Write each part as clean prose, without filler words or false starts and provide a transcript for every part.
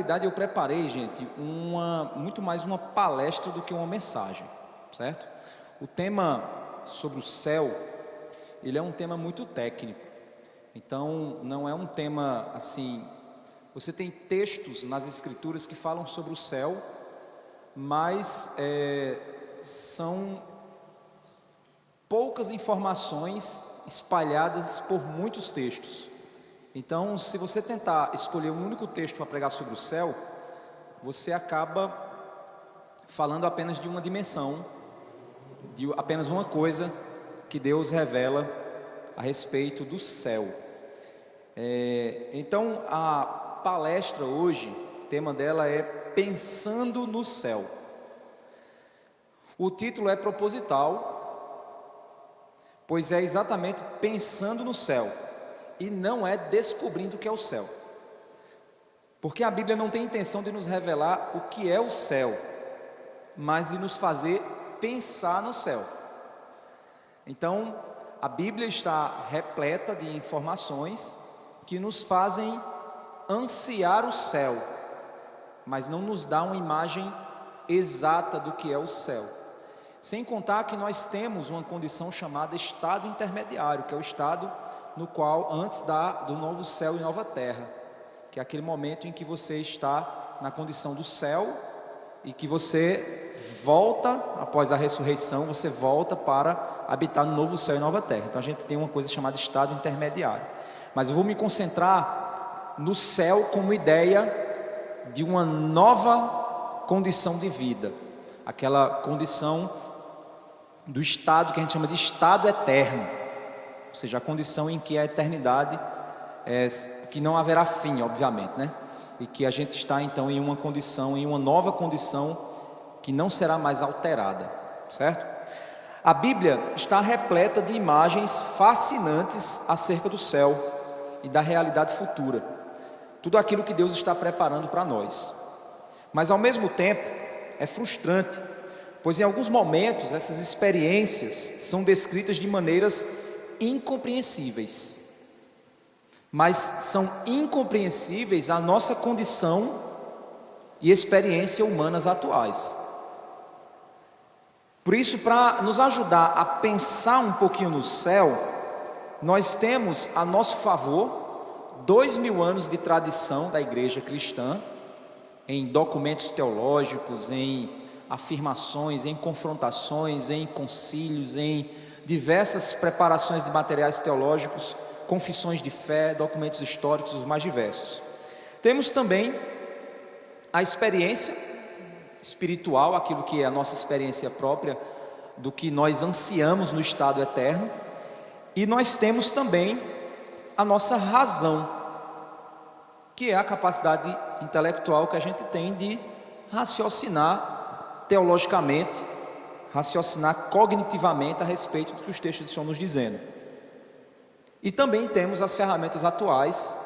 realidade eu preparei, gente, muito mais uma palestra do que uma mensagem, certo? O tema sobre o céu, ele é um tema muito técnico. Então, não é um tema assim... Você tem textos nas Escrituras que falam sobre o céu, mas são poucas informações espalhadas por muitos textos. Então, se você tentar escolher um único texto para pregar sobre o céu, você acaba falando apenas de uma dimensão, de apenas uma coisa que Deus revela a respeito do céu. Então, a palestra hoje, o tema dela é Pensando no Céu. O título é proposital, pois é exatamente pensando no céu, e não é descobrindo o que é o céu. Porque a Bíblia não tem intenção de nos revelar o que é o céu, mas de nos fazer pensar no céu. Então, a Bíblia está repleta de informações que nos fazem ansiar o céu, mas não nos dá uma imagem exata do que é o céu. Sem contar que nós temos uma condição chamada estado intermediário, que é o estado no qual antes do novo céu e nova terra, que é aquele momento em que você está na condição do céu e que você volta, após a ressurreição, você volta para habitar no novo céu e nova terra. Então a gente tem uma coisa chamada estado intermediário. Mas eu vou me concentrar no céu como ideia de uma nova condição de vida, aquela condição do estado que a gente chama de estado eterno, ou seja, a condição em que a eternidade que não haverá fim, obviamente, né? E que a gente está então em uma condição, em uma nova condição que não será mais alterada, certo? A Bíblia está repleta de imagens fascinantes acerca do céu e da realidade futura, tudo aquilo que Deus está preparando para nós. Mas ao mesmo tempo é frustrante, pois em alguns momentos essas experiências são descritas de maneiras incompreensíveis, mas são incompreensíveis à nossa condição e experiência humanas atuais. Por isso, para nos ajudar a pensar um pouquinho no céu, nós temos a nosso favor 2000 anos de tradição da igreja cristã, em documentos teológicos, em afirmações, em confrontações, em concílios, em diversas preparações de materiais teológicos, confissões de fé, documentos históricos, os mais diversos. Temos também a experiência espiritual, aquilo que é a nossa experiência própria, do que nós ansiamos no estado eterno, e nós temos também a nossa razão, que é a capacidade intelectual que a gente tem de raciocinar teologicamente, raciocinar cognitivamente a respeito do que os textos estão nos dizendo. E também temos as ferramentas atuais,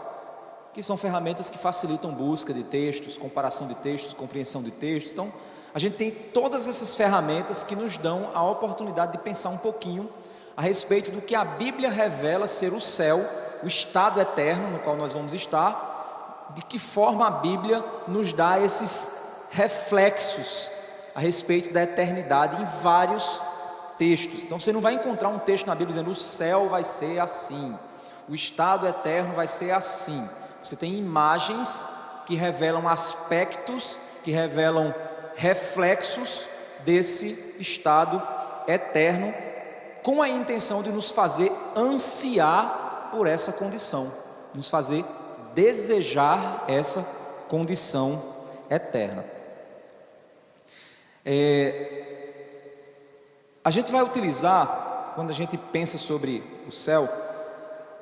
que são ferramentas que facilitam busca de textos, comparação de textos, compreensão de textos. Então, a gente tem todas essas ferramentas que nos dão a oportunidade de pensar um pouquinho a respeito do que a Bíblia revela ser o céu, o estado eterno no qual nós vamos estar, de que forma a Bíblia nos dá esses reflexos a respeito da eternidade em vários textos. Então você não vai encontrar um texto na Bíblia dizendo o céu vai ser assim, o estado eterno vai ser assim. Você tem imagens que revelam aspectos, que revelam reflexos desse estado eterno, com a intenção de nos fazer ansiar por essa condição, nos fazer desejar essa condição eterna. A gente vai utilizar, quando a gente pensa sobre o céu,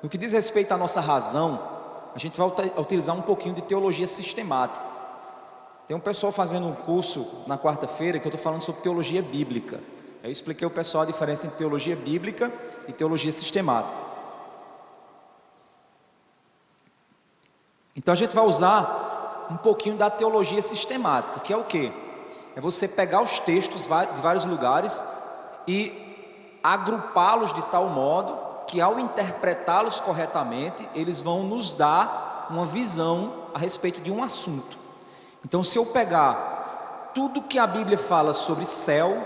no que diz respeito à nossa razão, a gente vai utilizar um pouquinho de teologia sistemática. Tem um pessoal fazendo um curso na quarta-feira que eu estou falando sobre teologia bíblica. Eu expliquei ao pessoal a diferença entre teologia bíblica e teologia sistemática. Então a gente vai usar um pouquinho da teologia sistemática, que é o quê? É você pegar os textos de vários lugares e agrupá-los de tal modo que, ao interpretá-los corretamente, eles vão nos dar uma visão a respeito de um assunto. Então, se eu pegar tudo que a Bíblia fala sobre céu,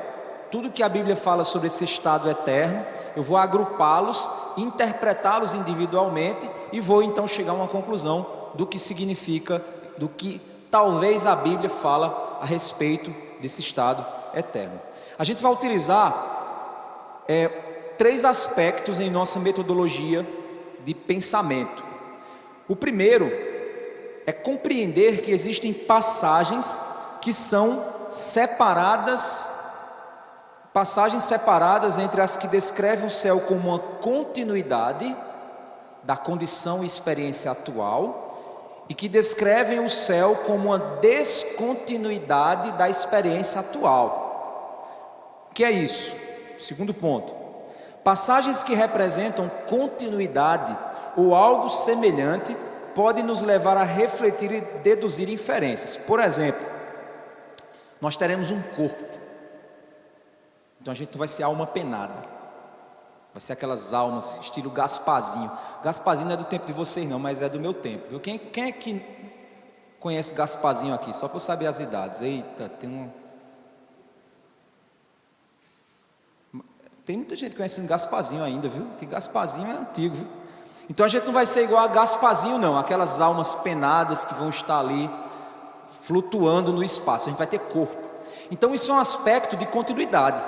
tudo que a Bíblia fala sobre esse estado eterno, eu vou agrupá-los, interpretá-los individualmente e vou então chegar a uma conclusão do que significa, do que talvez a Bíblia fala a respeito desse estado eterno. A gente vai utilizar 3 aspectos em nossa metodologia de pensamento. O primeiro é compreender que existem passagens que são separadas, entre as que descrevem o céu como uma continuidade da condição e experiência atual e que descrevem o céu como uma descontinuidade da experiência atual. O que é isso? Segundo ponto. Passagens que representam continuidade ou algo semelhante podem nos levar a refletir e deduzir inferências. Por exemplo, nós teremos um corpo. Então a gente não vai ser alma penada. Vai ser aquelas almas estilo Gasparzinho. Gasparzinho não é do tempo de vocês não, mas é do meu tempo, viu? Quem é que conhece Gasparzinho aqui? Só para eu saber as idades. Eita, tem muita gente conhecendo Gasparzinho ainda, viu? Porque Gasparzinho é antigo, viu? Então a gente não vai ser igual a Gasparzinho não, aquelas almas penadas que vão estar ali flutuando no espaço. A gente vai ter corpo. Então isso é um aspecto de continuidade.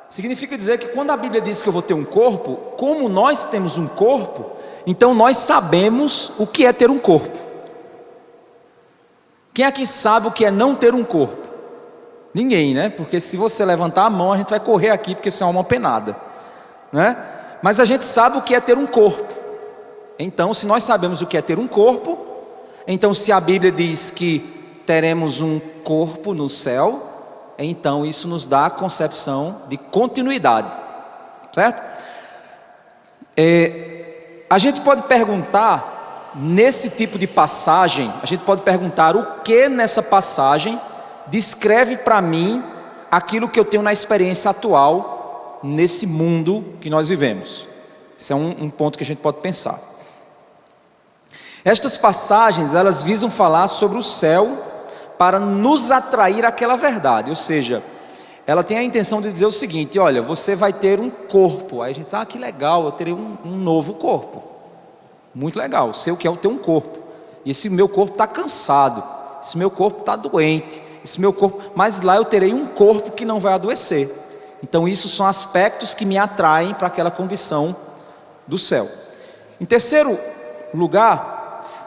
Significa dizer que quando a Bíblia diz que eu vou ter um corpo, como nós temos um corpo, então nós sabemos o que é ter um corpo. Quem aqui sabe o que é não ter um corpo? Ninguém, né? Porque se você levantar a mão, a gente vai correr aqui, porque isso é uma penada, né? Mas a gente sabe o que é ter um corpo. Então, se nós sabemos o que é ter um corpo, então se a Bíblia diz que teremos um corpo no céu, então isso nos dá a concepção de continuidade, certo? A gente pode perguntar, nesse tipo de passagem, a gente pode perguntar o que nessa passagem descreve para mim aquilo que eu tenho na experiência atual, nesse mundo que nós vivemos. Esse é um ponto que a gente pode pensar. Estas passagens, elas visam falar sobre o céu para nos atrair àquela verdade, ou seja, ela tem a intenção de dizer o seguinte: olha, você vai ter um corpo. Aí a gente diz, que legal, eu terei um novo corpo. Muito legal, sei o que é eu ter um corpo. E esse meu corpo está cansado, esse meu corpo está doente, esse meu corpo, mas lá eu terei um corpo que não vai adoecer. Então isso são aspectos que me atraem para aquela condição do céu. Em terceiro lugar,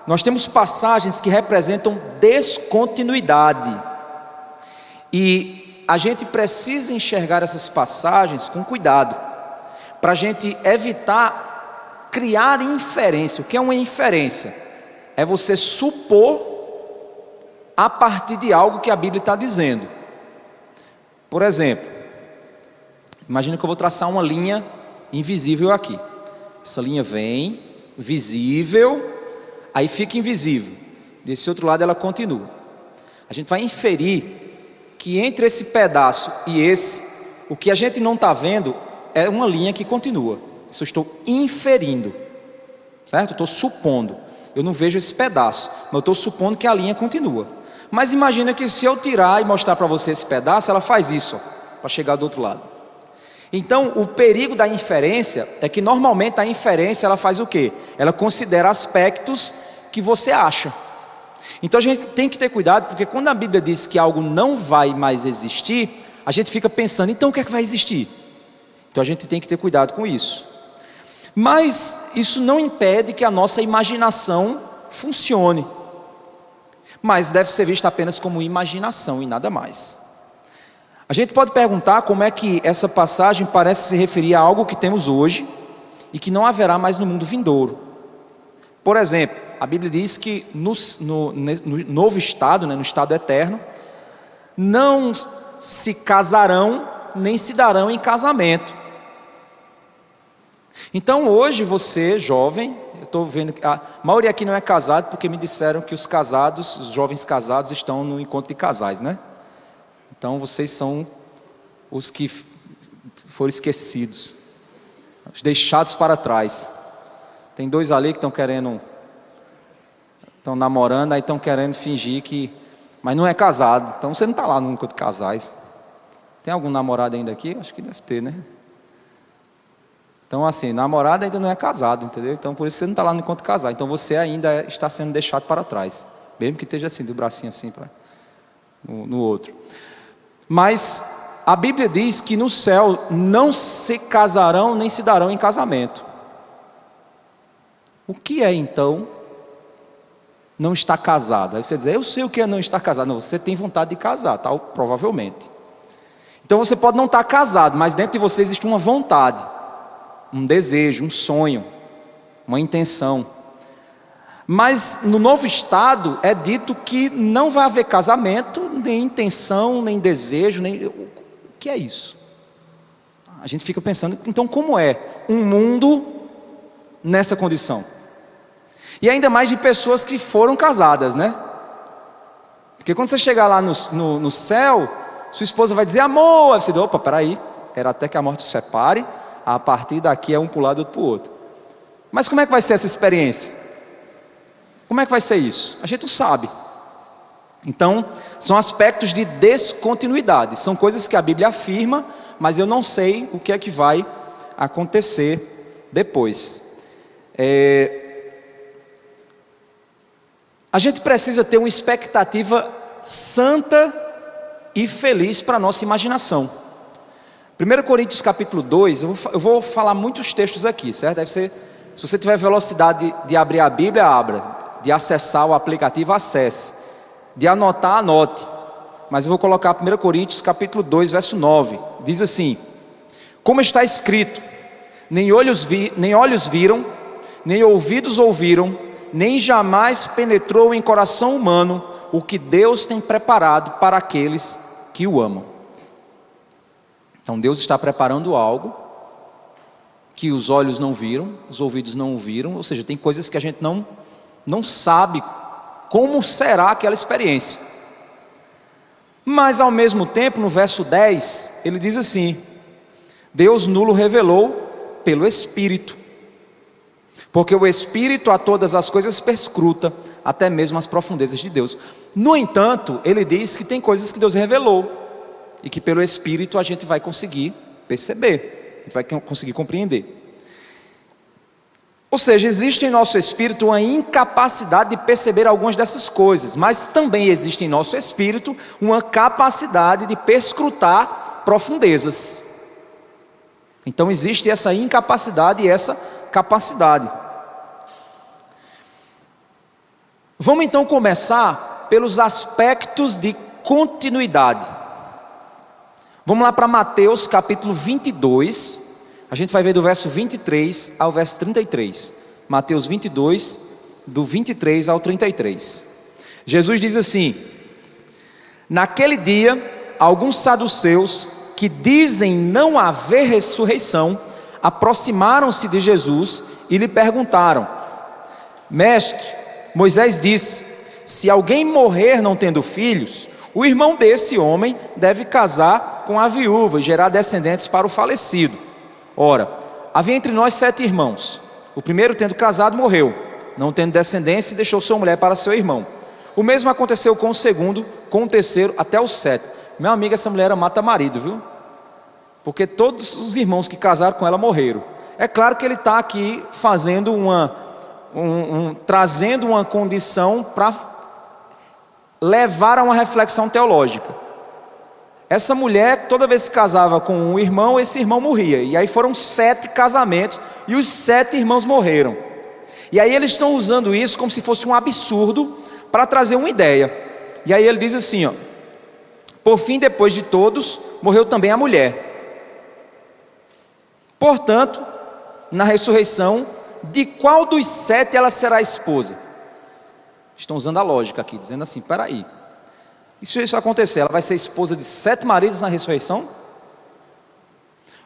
nós temos passagens que representam descontinuidade. E a gente precisa enxergar essas passagens com cuidado, para a gente evitar criar inferência. O que é uma inferência? É você supor a partir de algo que a Bíblia está dizendo. Por exemplo, imagina que eu vou traçar uma linha invisível aqui. Essa linha vem, visível, aí fica invisível. Desse outro lado ela continua. A gente vai inferir que entre esse pedaço e esse, o que a gente não está vendo é uma linha que continua. Isso eu estou inferindo, certo? Eu estou supondo. Eu não vejo esse pedaço, mas eu estou supondo que a linha continua. Mas imagina que se eu tirar e mostrar para você esse pedaço, ela faz isso, para chegar do outro lado. Então, o perigo da inferência é que normalmente a inferência ela faz o quê? Ela considera aspectos que você acha. Então a gente tem que ter cuidado, porque quando a Bíblia diz que algo não vai mais existir, a gente fica pensando, então o que é que vai existir? Então a gente tem que ter cuidado com isso. Mas isso não impede que a nossa imaginação funcione. Mas deve ser vista apenas como imaginação e nada mais. A gente pode perguntar como é que essa passagem parece se referir a algo que temos hoje e que não haverá mais no mundo vindouro. Por exemplo, a Bíblia diz que no novo estado, no estado eterno, não se casarão nem se darão em casamento. Então hoje você, jovem, eu estou vendo que a maioria aqui não é casado, porque me disseram que os casados, os jovens casados estão no encontro de casais, né? Então vocês são os que foram esquecidos, os deixados para trás. Tem 2 ali que estão namorando, aí estão querendo fingir que... mas não é casado. Então você não está lá no encontro de casais. Tem algum namorado ainda aqui? Acho que deve ter, né? Então assim, namorado ainda não é casado, entendeu? Então por isso você não está lá no encontro de casais. Então você ainda está sendo deixado para trás. Mesmo que esteja assim, do bracinho assim no outro. Mas a Bíblia diz que no céu não se casarão nem se darão em casamento. O que é então não estar casado? Aí você diz, eu sei o que é não estar casado. Não, você tem vontade de casar, tal, provavelmente. Então você pode não estar casado, mas dentro de você existe uma vontade, um desejo, um sonho, uma intenção. Mas no novo estado é dito que não vai haver casamento, nem intenção, nem desejo, nem... O que é isso? A gente fica pensando, então como é um mundo nessa condição? E ainda mais de pessoas que foram casadas, né? Porque quando você chegar lá no céu, sua esposa vai dizer, amor, aí você diz, opa, peraí, era até que a morte os separe, a partir daqui é um para o lado e outro para o outro. Mas como é que vai ser essa experiência? Como é que vai ser isso? A gente não sabe. Então, são aspectos de descontinuidade, são coisas que a Bíblia afirma, mas eu não sei o que é que vai acontecer depois. A gente precisa ter uma expectativa santa e feliz para a nossa imaginação. 1 Coríntios capítulo 2, eu vou falar muitos textos aqui, certo? Deve ser, se você tiver velocidade de abrir a Bíblia, abra. De acessar o aplicativo, acesse. De anotar, anote. Mas eu vou colocar 1 Coríntios capítulo 2, verso 9. Diz assim: como está escrito, nem olhos viram, nem ouvidos ouviram, nem jamais penetrou em coração humano o que Deus tem preparado para aqueles que o amam. Então Deus está preparando algo que os olhos não viram, os ouvidos não ouviram, ou seja, tem coisas que a gente não sabe como será aquela experiência. Mas ao mesmo tempo, no verso 10, ele diz assim: Deus nulo revelou pelo Espírito, porque o Espírito a todas as coisas perscruta, até mesmo as profundezas de Deus. No entanto, ele diz que tem coisas que Deus revelou, e que pelo Espírito a gente vai conseguir perceber, a gente vai conseguir compreender. Ou seja, existe em nosso espírito uma incapacidade de perceber algumas dessas coisas, mas também existe em nosso espírito uma capacidade de perscrutar profundezas. Então existe essa incapacidade e essa capacidade. Vamos então começar pelos aspectos de continuidade. Vamos lá para Mateus capítulo 22. A gente vai ver do verso 23 ao verso 33. Mateus 22, do 23 ao 33. Jesus diz assim: naquele dia, alguns saduceus que dizem não haver ressurreição, aproximaram-se de Jesus e lhe perguntaram: mestre, Moisés disse, se alguém morrer não tendo filhos, o irmão desse homem deve casar com a viúva e gerar descendentes para o falecido. Ora, havia entre nós 7 irmãos. O primeiro, tendo casado, morreu, não tendo descendência, e deixou sua mulher para seu irmão. O mesmo aconteceu com o segundo, com o terceiro, até o 7. Meu amigo, essa mulher mata marido, viu? Porque todos os irmãos que casaram com ela morreram. É claro que ele está aqui fazendo trazendo uma condição para levar a uma reflexão teológica. Essa mulher, toda vez que casava com um irmão, esse irmão morria. E aí foram 7 casamentos e os 7 irmãos morreram. E aí eles estão usando isso como se fosse um absurdo para trazer uma ideia. E aí ele diz assim, ó: por fim, depois de todos, morreu também a mulher. Portanto, na ressurreição, de qual dos 7 ela será esposa? Estão usando a lógica aqui, dizendo assim, peraí, e se isso acontecer, ela vai ser esposa de 7 maridos na ressurreição?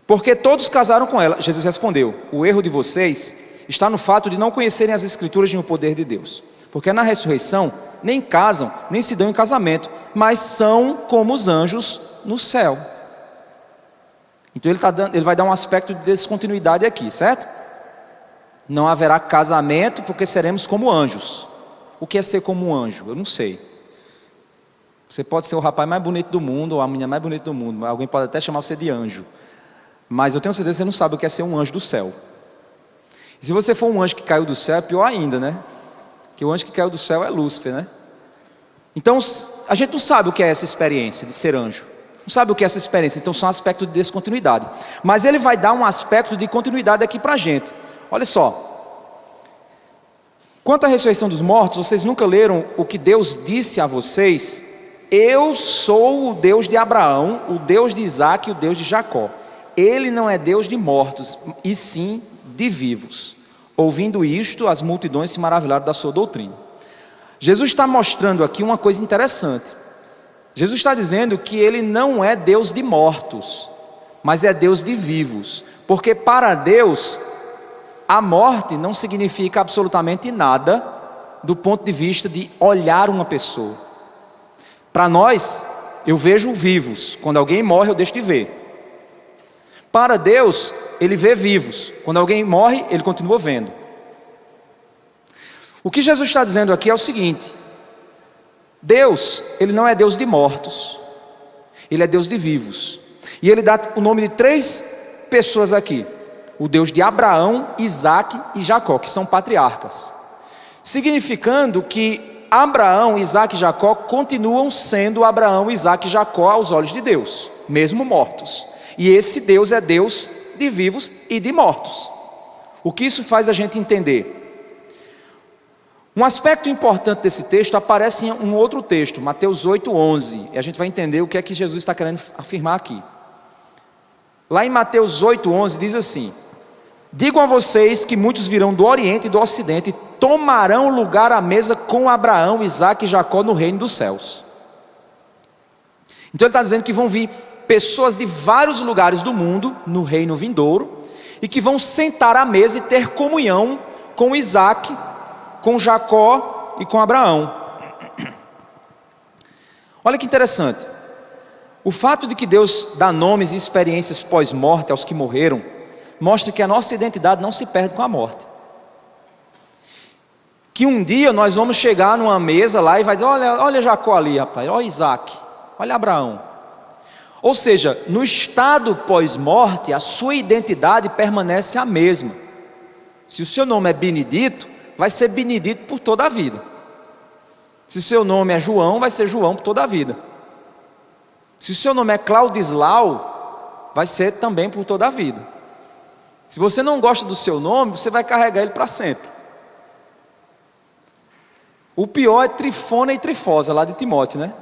Porque todos casaram com ela. Jesus respondeu: o erro de vocês está no fato de não conhecerem as escrituras nem o poder de Deus. Porque na ressurreição, nem casam, nem se dão em casamento, mas são como os anjos no céu. Então ele vai dar um aspecto de descontinuidade aqui, certo? Não haverá casamento porque seremos como anjos. O que é ser como um anjo? Eu não sei. Você pode ser o rapaz mais bonito do mundo, ou a menina mais bonita do mundo, alguém pode até chamar você de anjo. Mas eu tenho certeza que você não sabe o que é ser um anjo do céu. E se você for um anjo que caiu do céu, é pior ainda, né? Porque o anjo que caiu do céu é Lúcifer, né? Então, a gente não sabe o que é essa experiência de ser anjo. Não sabe o que é essa experiência, então são aspectos de descontinuidade. Mas ele vai dar um aspecto de continuidade aqui para a gente. Olha só. Quanto à ressurreição dos mortos, vocês nunca leram o que Deus disse a vocês? Eu sou o Deus de Abraão, o Deus de Isaac e o Deus de Jacó. Ele não é Deus de mortos, e sim de vivos. Ouvindo isto, as multidões se maravilharam da sua doutrina. Jesus está mostrando aqui uma coisa interessante. Jesus está dizendo que ele não é Deus de mortos, mas é Deus de vivos. Porque para Deus, a morte não significa absolutamente nada do ponto de vista de olhar uma pessoa. Para nós, eu vejo vivos. Quando alguém morre, eu deixo de ver. Para Deus, ele vê vivos. Quando alguém morre, ele continua vendo. O que Jesus está dizendo aqui é o seguinte: Deus, ele não é Deus de mortos, ele é Deus de vivos. E ele dá o nome de 3 pessoas aqui: o Deus de Abraão, Isaac e Jacó, que são patriarcas. Significando que Abraão, Isaac e Jacó continuam sendo Abraão, Isaac e Jacó aos olhos de Deus, mesmo mortos. E esse Deus é Deus de vivos e de mortos. O que isso faz a gente entender? Um aspecto importante desse texto aparece em um outro texto, Mateus 8:11, e a gente vai entender o que é que Jesus está querendo afirmar aqui. Lá em Mateus 8:11 diz assim: digo a vocês que muitos virão do Oriente e do Ocidente e tomarão lugar à mesa com Abraão, Isaac e Jacó no reino dos céus. Então ele está dizendo que vão vir pessoas de vários lugares do mundo no reino vindouro e que vão sentar à mesa e ter comunhão com Isaac, com Jacó e com Abraão. Olha que interessante. O fato de que Deus dá nomes e experiências pós-morte aos que morreram mostra que a nossa identidade não se perde com a morte. Que um dia nós vamos chegar numa mesa lá e vai dizer: olha Jacó ali, rapaz, olha Isaac, olha Abraão. Ou seja, no estado pós-morte, a sua identidade permanece a mesma. Se o seu nome é Benedito, vai ser Benedito por toda a vida. Se seu nome é João, vai ser João por toda a vida. Se o seu nome é Claudislau, vai ser também por toda a vida. Se você não gosta do seu nome, você vai carregar ele para sempre. O pior é Trifona e Trifosa, lá de Timóteo, né?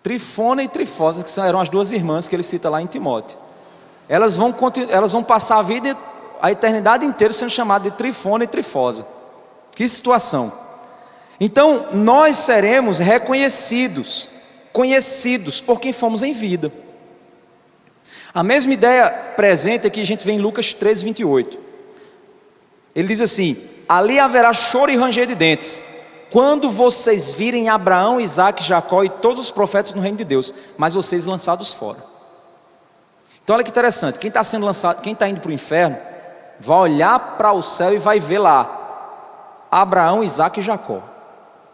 Trifona e Trifosa, que eram as 2 irmãs que ele cita lá em Timóteo. Elas vão passar a eternidade inteira sendo chamadas de Trifona e Trifosa. Que situação! Então, nós seremos reconhecidos, conhecidos por quem fomos em vida. A mesma ideia presente aqui a gente vê em Lucas 13:28. Ele diz assim: ali haverá choro e ranger de dentes, quando vocês virem Abraão, Isaac, Jacó e todos os profetas no reino de Deus, mas vocês lançados fora. Então olha que interessante, quem está sendo lançado, quem está indo para o inferno, vai olhar para o céu e vai ver lá Abraão, Isaac e Jacó.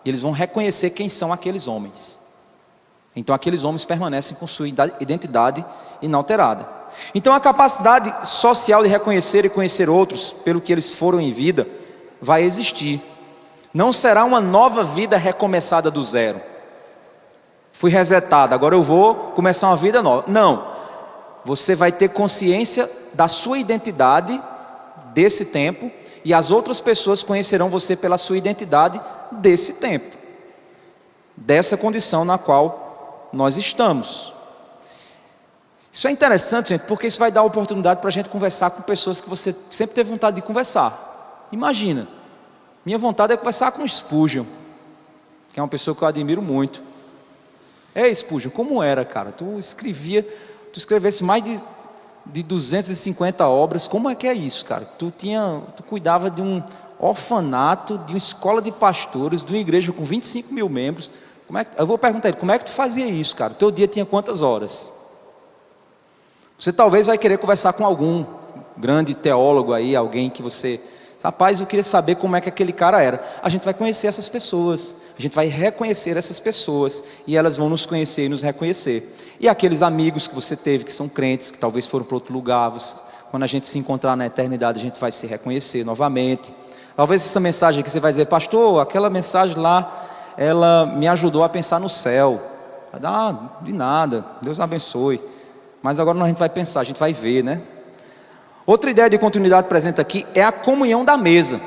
E eles vão reconhecer quem são aqueles homens. Então aqueles homens permanecem com sua identidade inalterada. Então a capacidade social de reconhecer e conhecer outros pelo que eles foram em vida vai existir. Não será uma nova vida recomeçada do zero. Fui resetado, agora eu vou começar uma vida nova. Não, você vai ter consciência da sua identidade desse tempo, e as outras pessoas conhecerão você pela sua identidade desse tempo, dessa condição na qual nós estamos. Isso é interessante, gente, porque isso vai dar oportunidade para a gente conversar com pessoas que você sempre teve vontade de conversar. Imagina, minha vontade é conversar com o Spurgeon, que é uma pessoa que eu admiro muito. Ei, Spurgeon, como era, cara? Tu escrevesse mais de 250 obras, como é que é isso, cara? Tu cuidava de um orfanato, de uma escola de pastores, de uma igreja com 25 mil membros. Eu vou perguntar a ele, como é que tu fazia isso, cara? O teu dia tinha quantas horas? Você talvez vai querer conversar com algum grande teólogo aí, alguém que você Rapaz, eu queria saber como é que aquele cara era. A gente vai conhecer essas pessoas, a gente vai reconhecer essas pessoas, e elas vão nos conhecer e nos reconhecer. E aqueles amigos que você teve, que são crentes, que talvez foram para outro lugar, quando a gente se encontrar na eternidade, a gente vai se reconhecer novamente. Talvez essa mensagem que você vai dizer: pastor, aquela mensagem lá, ela me ajudou a pensar no céu. De nada, Deus abençoe. Mas agora a gente vai pensar, a gente vai ver, né? Outra ideia de continuidade presente aqui é a comunhão da mesa.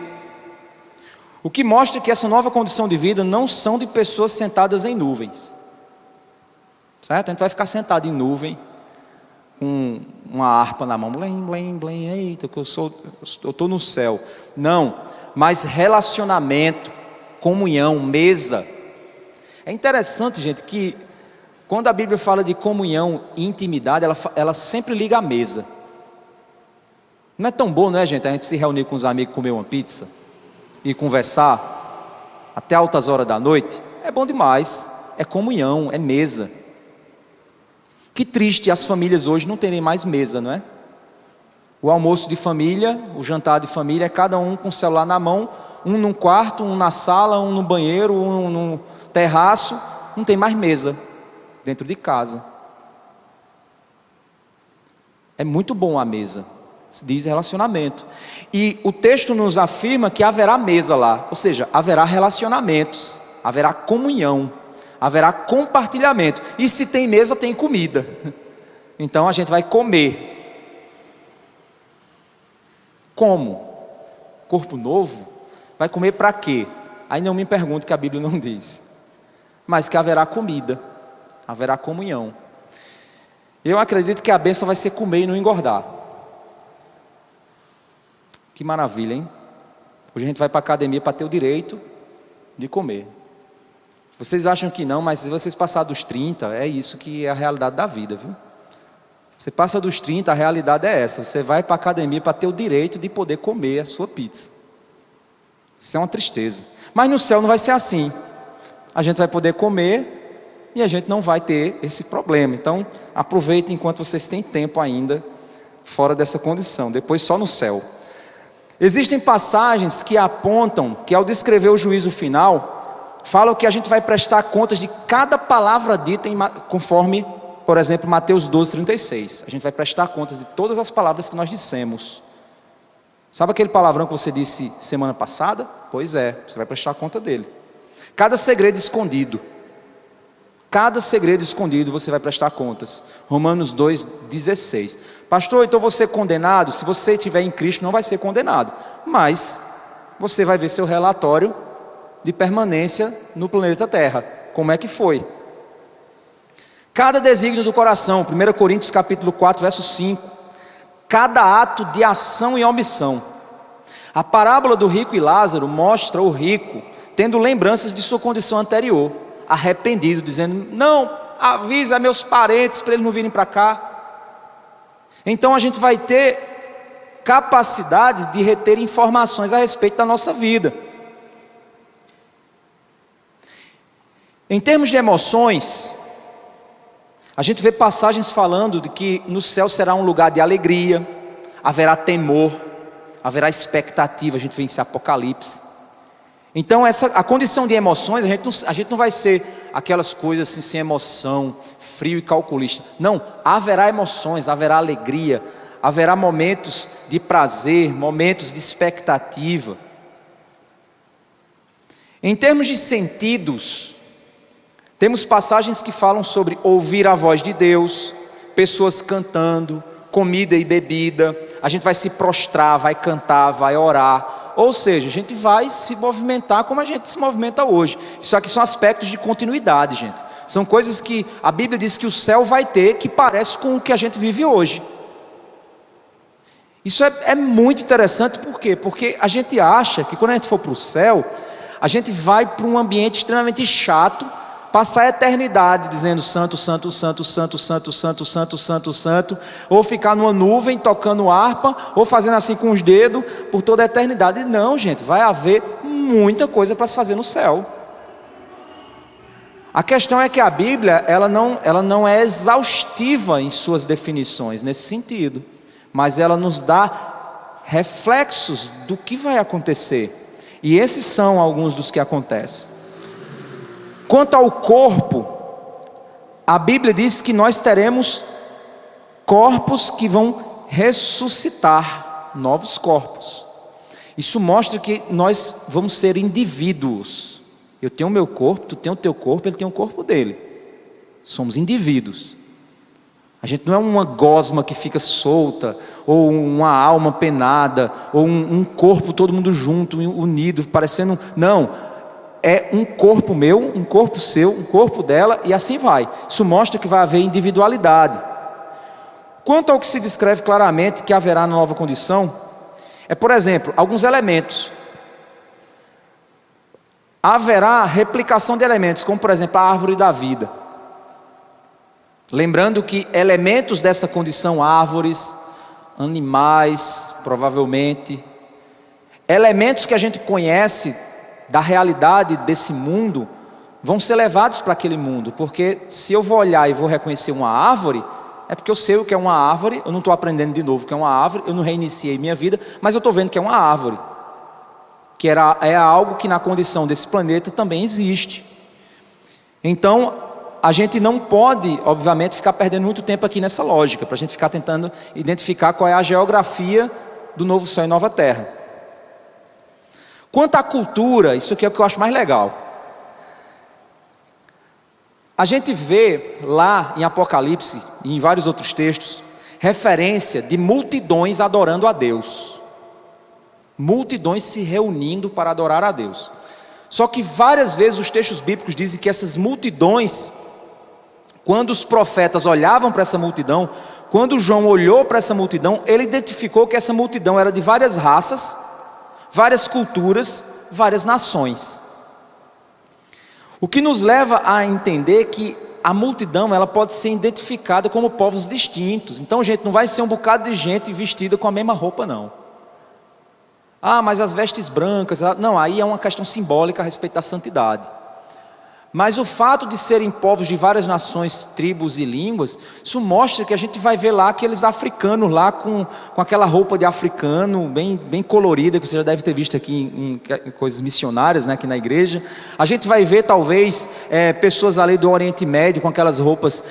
O que mostra que essa nova condição de vida não são de pessoas sentadas em nuvens. Certo? A gente vai ficar sentado em nuvem, com uma harpa na mão, blém, blém, blém, eita, que eu estou no céu. Não, mas relacionamento, comunhão, mesa. É interessante, gente, que quando a Bíblia fala de comunhão e intimidade, ela sempre liga à mesa. Não é tão bom, não é, gente, a gente se reunir com os amigos, comer uma pizza e conversar até altas horas da noite? É bom demais, é comunhão, é mesa. Que triste as famílias hoje não terem mais mesa, não é? O almoço de família, o jantar de família, é cada um com o celular na mão, um num quarto, um na sala, um no banheiro, um no terraço. Não tem mais mesa dentro de casa. É muito bom a mesa, se diz relacionamento. E o texto nos afirma que haverá mesa lá, ou seja, haverá relacionamentos, haverá comunhão, haverá compartilhamento. E se tem mesa, tem comida. Então a gente vai comer. Como? Corpo novo? Vai comer para quê? Aí não me pergunte, que a Bíblia não diz. Mas que haverá comida, haverá comunhão. Eu acredito que a bênção vai ser comer e não engordar. Que maravilha, hein? Hoje a gente vai para a academia para ter o direito de comer. Vocês acham que não, mas se vocês passar dos 30, é isso que é a realidade da vida, viu? Você passa dos 30, a realidade é essa. Você vai para a academia para ter o direito de poder comer a sua pizza. Isso é uma tristeza. Mas no céu não vai ser assim. A gente vai poder comer e a gente não vai ter esse problema. Então, aproveitem enquanto vocês têm tempo ainda fora dessa condição. Depois só no céu. Existem passagens que apontam que, ao descrever o juízo final, falam que a gente vai prestar contas de cada palavra dita, conforme, por exemplo, Mateus 12:36. A gente vai prestar contas de todas as palavras que nós dissemos. Sabe aquele palavrão que você disse semana passada? Pois é, você vai prestar conta dele. Cada segredo escondido você vai prestar contas. Romanos 2:16. Pastor, então vou ser condenado? Se você estiver em Cristo, não vai ser condenado, mas você vai ver seu relatório de permanência no planeta Terra. Como é que foi? Cada desígnio do coração, 1 Coríntios capítulo 4, verso 5. Cada ato de ação e omissão. A parábola do rico e Lázaro mostra o rico tendo lembranças de sua condição anterior, arrependido, dizendo: não, avisa meus parentes para eles não virem para cá. Então a gente vai ter capacidade de reter informações a respeito da nossa vida. Em termos de emoções, a gente vê passagens falando de que no céu será um lugar de alegria, haverá temor, haverá expectativa. A gente vê esse Apocalipse. Então a condição de emoções, a gente não vai ser aquelas coisas assim, sem emoção, frio e calculista. Não, haverá emoções, haverá alegria, haverá momentos de prazer, momentos de expectativa. Em termos de sentidos, temos passagens que falam sobre ouvir a voz de Deus, pessoas cantando, comida e bebida. A gente vai se prostrar, vai cantar, vai orar. Ou seja, a gente vai se movimentar como a gente se movimenta hoje. Isso aqui são aspectos de continuidade, gente. São coisas que a Bíblia diz que o céu vai ter, que parece com o que a gente vive hoje. Isso é muito interessante, por quê? Porque a gente acha que quando a gente for para o céu, a gente vai para um ambiente extremamente chato, passar a eternidade dizendo santo, santo, santo, santo, santo, santo, santo, santo, santo, ou ficar numa nuvem tocando harpa, ou fazendo assim com os dedos por toda a eternidade. Não, gente, vai haver muita coisa para se fazer no céu. A questão é que a Bíblia, ela não é exaustiva em suas definições nesse sentido, mas ela nos dá reflexos do que vai acontecer. E esses são alguns dos que acontecem. Quanto ao corpo, a Bíblia diz que nós teremos corpos que vão ressuscitar, novos corpos. Isso mostra que nós vamos ser indivíduos. Eu tenho o meu corpo, tu tem o teu corpo, ele tem o corpo dele. Somos indivíduos. A gente não é uma gosma que fica solta, ou uma alma penada, ou um corpo todo mundo junto, unido, parecendo... Não, é um corpo meu, um corpo seu, um corpo dela, e assim vai. Isso mostra que vai haver individualidade. Quanto ao que se descreve claramente que haverá na nova condição, é, por exemplo, alguns elementos. Haverá replicação de elementos, como por exemplo a árvore da vida. Lembrando que elementos dessa condição, árvores, animais, provavelmente, elementos que a gente conhece da realidade desse mundo, vão ser levados para aquele mundo, porque se eu vou olhar e vou reconhecer uma árvore, é porque eu sei o que é uma árvore, eu não estou aprendendo de novo o que é uma árvore, eu não reiniciei minha vida, mas eu estou vendo que é uma árvore, que é algo que na condição desse planeta também existe. Então, a gente não pode, obviamente, ficar perdendo muito tempo aqui nessa lógica, para a gente ficar tentando identificar qual é a geografia do novo céu e nova terra. Quanto à cultura, isso aqui é o que eu acho mais legal. A gente vê lá em Apocalipse e em vários outros textos, referência de multidões adorando a Deus. Multidões se reunindo para adorar a Deus. Só que várias vezes os textos bíblicos dizem que essas multidões, quando os profetas olhavam para essa multidão, quando João olhou para essa multidão, ele identificou que essa multidão era de várias raças, várias culturas, várias nações. O que nos leva a entender que a multidão ela pode ser identificada como povos distintos. Então, gente, não vai ser um bocado de gente vestida com a mesma roupa, não. Ah, mas as vestes brancas... Não, aí é uma questão simbólica a respeito da santidade. Mas o fato de serem povos de várias nações, tribos e línguas, isso mostra que a gente vai ver lá aqueles africanos lá com aquela roupa de africano, bem colorida, que você já deve ter visto aqui em coisas missionárias, né, aqui na igreja. A gente vai ver talvez pessoas ali do Oriente Médio com aquelas roupas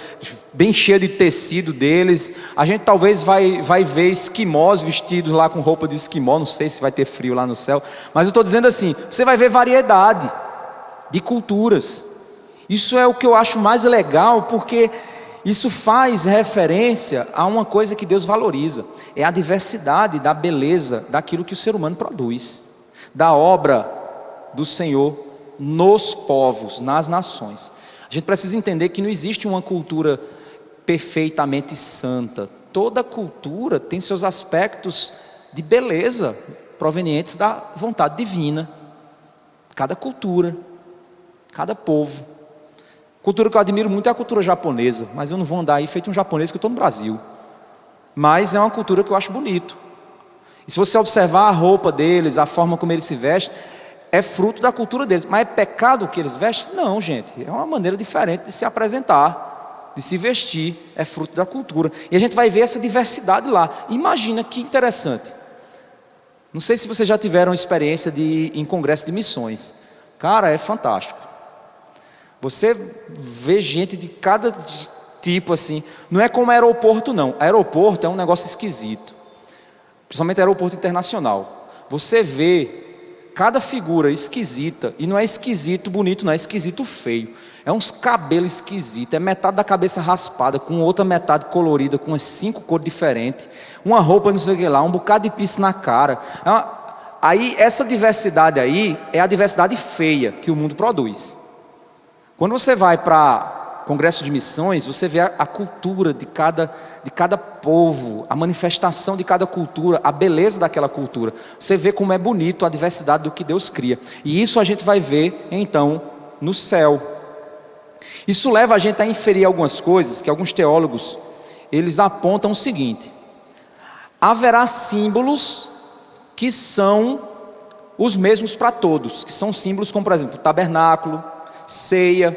bem cheias de tecido deles. A gente talvez vai ver esquimós vestidos lá com roupa de esquimó, não sei se vai ter frio lá no céu. Mas eu estou dizendo assim, você vai ver variedade de culturas. Isso é o que eu acho mais legal, porque isso faz referência a uma coisa que Deus valoriza, é a diversidade da beleza daquilo que o ser humano produz, da obra do Senhor nos povos, nas nações. A gente precisa entender que não existe uma cultura perfeitamente santa. Toda cultura tem seus aspectos de beleza provenientes da vontade divina. Cada cultura, cada povo. Cultura que eu admiro muito é a cultura japonesa, mas eu não vou andar aí feito um japonês que eu estou no Brasil. Mas é uma cultura que eu acho bonito. E se você observar a roupa deles, a forma como eles se vestem, é fruto da cultura deles. Mas é pecado o que eles vestem? Não, gente. É uma maneira diferente de se apresentar, de se vestir. É fruto da cultura. E a gente vai ver essa diversidade lá. Imagina que interessante. Não sei se vocês já tiveram experiência de ir em congresso de missões. Cara, é fantástico. Você vê gente de cada tipo assim. Não é como aeroporto, não. Aeroporto é um negócio esquisito. Principalmente aeroporto internacional. Você vê cada figura esquisita. E não é esquisito bonito, não. É esquisito feio. É uns cabelos esquisitos. É metade da cabeça raspada, com outra metade colorida, com umas 5 cores diferentes. Uma roupa não sei o que lá, um bocado de piso na cara. Aí essa diversidade aí é a diversidade feia que o mundo produz. Quando você vai para congresso de missões, você vê a cultura de cada povo, a manifestação de cada cultura, a beleza daquela cultura. Você vê como é bonito a diversidade do que Deus cria. E isso a gente vai ver, então, no céu. Isso leva a gente a inferir algumas coisas que alguns teólogos, eles apontam o seguinte: haverá símbolos que são os mesmos para todos, que são símbolos como, por exemplo, tabernáculo, ceia,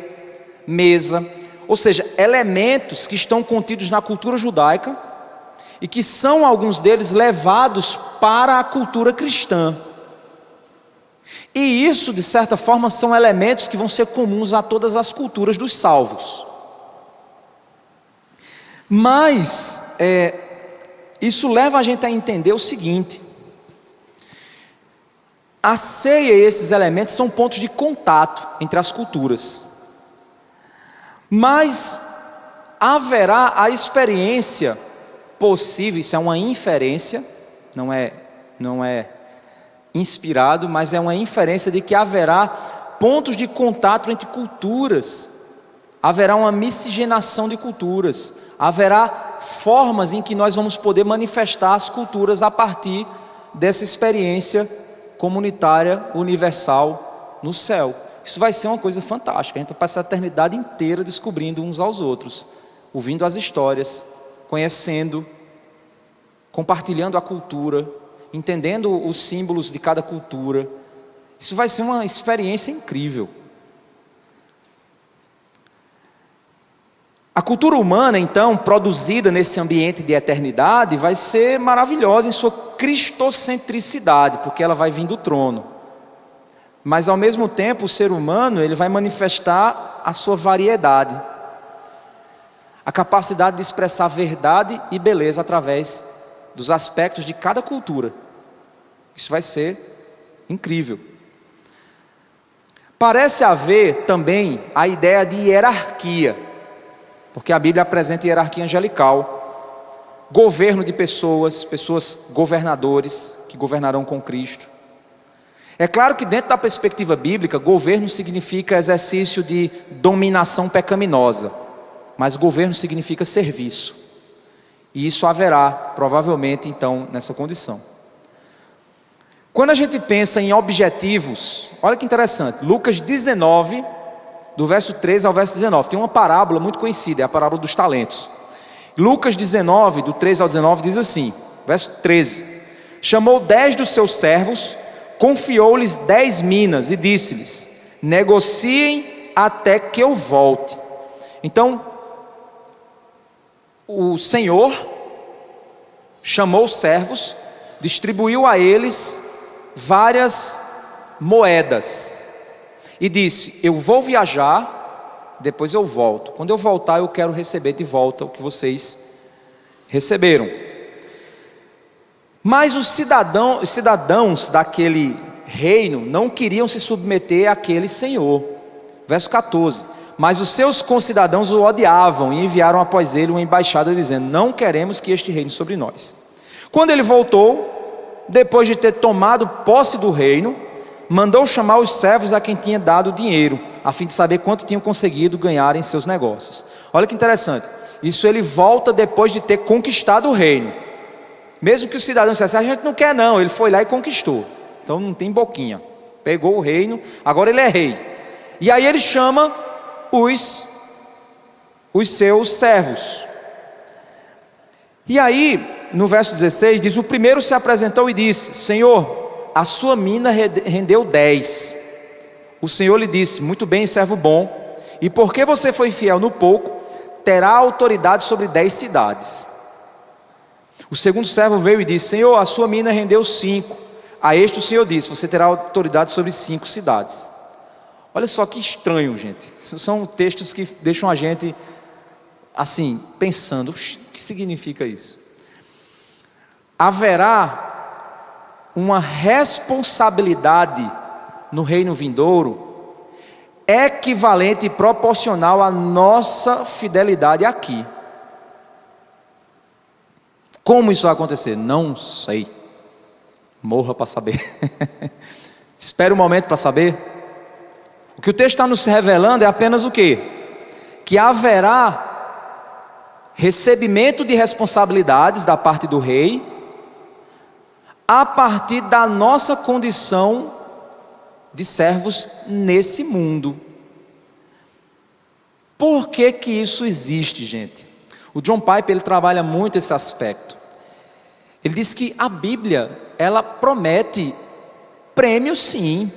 mesa, ou seja, elementos que estão contidos na cultura judaica e que são alguns deles levados para a cultura cristã. E isso, de certa forma, são elementos que vão ser comuns a todas as culturas dos salvos. Mas isso leva a gente a entender o seguinte: a ceia e esses elementos são pontos de contato entre as culturas. Mas haverá a experiência possível, isso é uma inferência, não é inspirado, mas é uma inferência de que haverá pontos de contato entre culturas, haverá uma miscigenação de culturas, haverá formas em que nós vamos poder manifestar as culturas a partir dessa experiência comunitária, universal, no céu. Isso vai ser uma coisa fantástica. A gente vai passar a eternidade inteira descobrindo uns aos outros, ouvindo as histórias, conhecendo, compartilhando a cultura, entendendo os símbolos de cada cultura. Isso vai ser uma experiência incrível. A cultura humana, então, produzida nesse ambiente de eternidade, vai ser maravilhosa em sua cristocentricidade, porque ela vai vir do trono. Mas, ao mesmo tempo, o ser humano ele vai manifestar a sua variedade, a capacidade de expressar verdade e beleza através dos aspectos de cada cultura. Isso vai ser incrível. Parece haver também a ideia de hierarquia, porque a Bíblia apresenta hierarquia angelical, governo de pessoas governadores que governarão com Cristo. É claro que dentro da perspectiva bíblica, governo significa exercício de dominação pecaminosa, mas governo significa serviço. E isso haverá, provavelmente, então, nessa condição. Quando a gente pensa em objetivos, olha que interessante, Lucas 19, do verso 13 ao verso 19, tem uma parábola muito conhecida, é a parábola dos talentos. Lucas 19, do 13 ao 19, diz assim, verso 13: chamou 10 dos seus servos, confiou-lhes 10 minas e disse-lhes: negociem até que eu volte. Então, o Senhor chamou os servos, distribuiu a eles várias moedas e disse: eu vou viajar, depois eu volto. Quando eu voltar, eu quero receber de volta o que vocês receberam. Mas os cidadãos daquele reino não queriam se submeter àquele senhor. Verso 14: mas os seus concidadãos o odiavam e enviaram após ele uma embaixada dizendo: não queremos que este reine sobre nós. Quando ele voltou, depois de ter tomado posse do reino, mandou chamar os servos a quem tinha dado dinheiro, a fim de saber quanto tinham conseguido ganhar em seus negócios. Olha que interessante, isso ele volta depois de ter conquistado o reino. Mesmo que os cidadãos dissessem: a gente não quer não, ele foi lá e conquistou. Então não tem boquinha, pegou o reino, agora ele é rei. E aí ele chama os seus servos. E aí, no verso 16, diz: o primeiro se apresentou e disse: Senhor, a sua mina rendeu 10. O Senhor lhe disse: muito bem, servo bom, e porque você foi fiel no pouco, terá autoridade sobre 10 cidades. O segundo servo veio e disse: Senhor, a sua mina rendeu 5. A este o Senhor disse: você terá autoridade sobre 5 cidades. Olha só que estranho, gente. São textos que deixam a gente assim, pensando: o que significa isso? Haverá uma responsabilidade no reino vindouro equivalente e proporcional à nossa fidelidade aqui. Como isso vai acontecer? Não sei. Morra para saber. Espere um momento para saber. O que o texto está nos revelando é apenas o quê? Que haverá recebimento de responsabilidades da parte do rei a partir da nossa condição de servos nesse mundo. Por que que isso existe, gente? O John Piper, ele trabalha muito esse aspecto. Ele diz que a Bíblia, ela promete prêmio sim.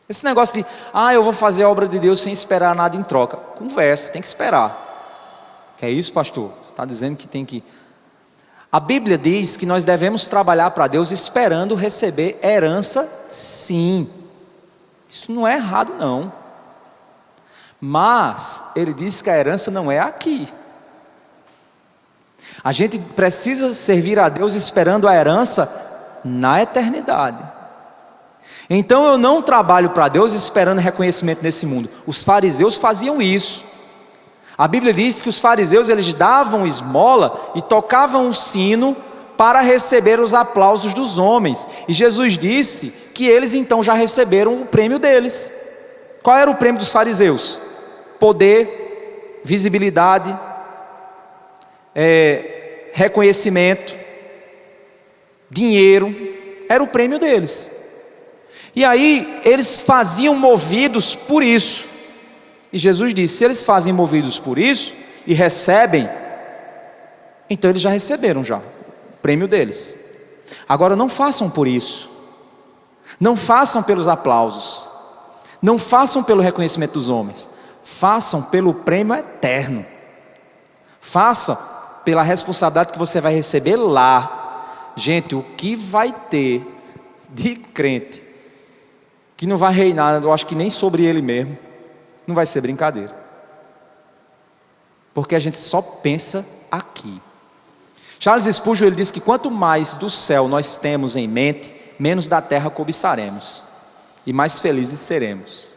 Esse negócio de: eu vou fazer a obra de Deus sem esperar nada em troca. Conversa, tem que esperar. Que é isso, pastor? Você está dizendo que tem que... A Bíblia diz que nós devemos trabalhar para Deus esperando receber herança, sim. Isso não é errado, não. Mas ele diz que a herança não é aqui. A gente precisa servir a Deus esperando a herança na eternidade. Então eu não trabalho para Deus esperando reconhecimento nesse mundo. Os fariseus faziam isso. A Bíblia diz que os fariseus, eles davam esmola e tocavam o sino para receber os aplausos dos homens. E Jesus disse que eles então já receberam o prêmio deles. Qual era o prêmio dos fariseus? Poder, visibilidade, reconhecimento, dinheiro, era o prêmio deles. E aí eles faziam movidos por isso. E Jesus disse: se eles fazem movidos por isso e recebem, então eles já receberam o prêmio deles. Agora não façam por isso, não façam pelos aplausos, não façam pelo reconhecimento dos homens, façam pelo prêmio eterno. Faça pela responsabilidade que você vai receber lá. Gente, o que vai ter de crente que não vai reinar, eu acho que nem sobre ele mesmo, não vai ser brincadeira. Porque a gente só pensa aqui. Charles Spurgeon, ele diz que quanto mais do céu nós temos em mente, menos da terra cobiçaremos e mais felizes seremos.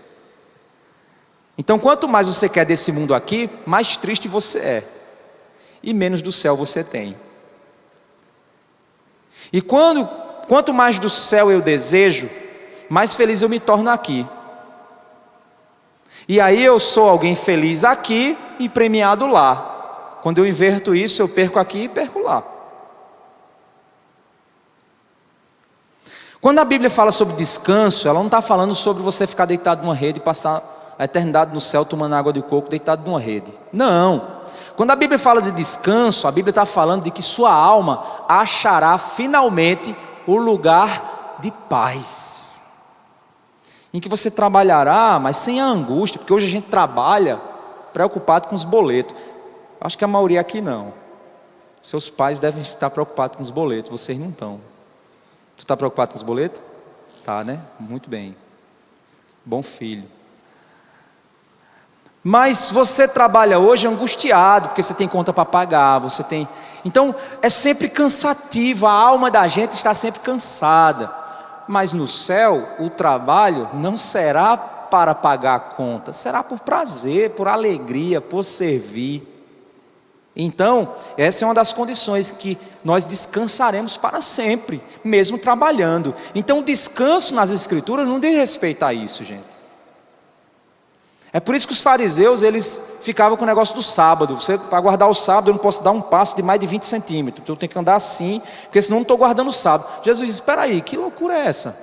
Então quanto mais você quer desse mundo aqui, mais triste você é e menos do céu você tem. E quanto mais do céu eu desejo, mais feliz eu me torno aqui. E aí eu sou alguém feliz aqui e premiado lá. Quando eu inverto isso, eu perco aqui e perco lá. Quando a Bíblia fala sobre descanso, ela não está falando sobre você ficar deitado numa rede e passar a eternidade no céu tomando água de coco deitado numa rede. Não. Quando a Bíblia fala de descanso, a Bíblia está falando de que sua alma achará finalmente o lugar de paz, em que você trabalhará, mas sem a angústia, porque hoje a gente trabalha preocupado com os boletos. Acho que a maioria aqui não. Seus pais devem estar preocupados com os boletos, vocês não estão. Tu está preocupado com os boletos? Tá, né? Muito bem. Bom filho. Mas você trabalha hoje angustiado, porque você tem conta para pagar, você tem... Então é sempre cansativo, a alma da gente está sempre cansada. Mas no céu, o trabalho não será para pagar a conta, será por prazer, por alegria, por servir. Então, essa é uma das condições que nós descansaremos para sempre, mesmo trabalhando. Então, o descanso nas Escrituras não diz respeito a isso, gente. É por isso que os fariseus, eles ficavam com o negócio do sábado. Para guardar o sábado, eu não posso dar um passo de mais de 20 centímetros. Eu tenho que andar assim, porque senão eu não estou guardando o sábado. Jesus disse: espera aí, que loucura é essa?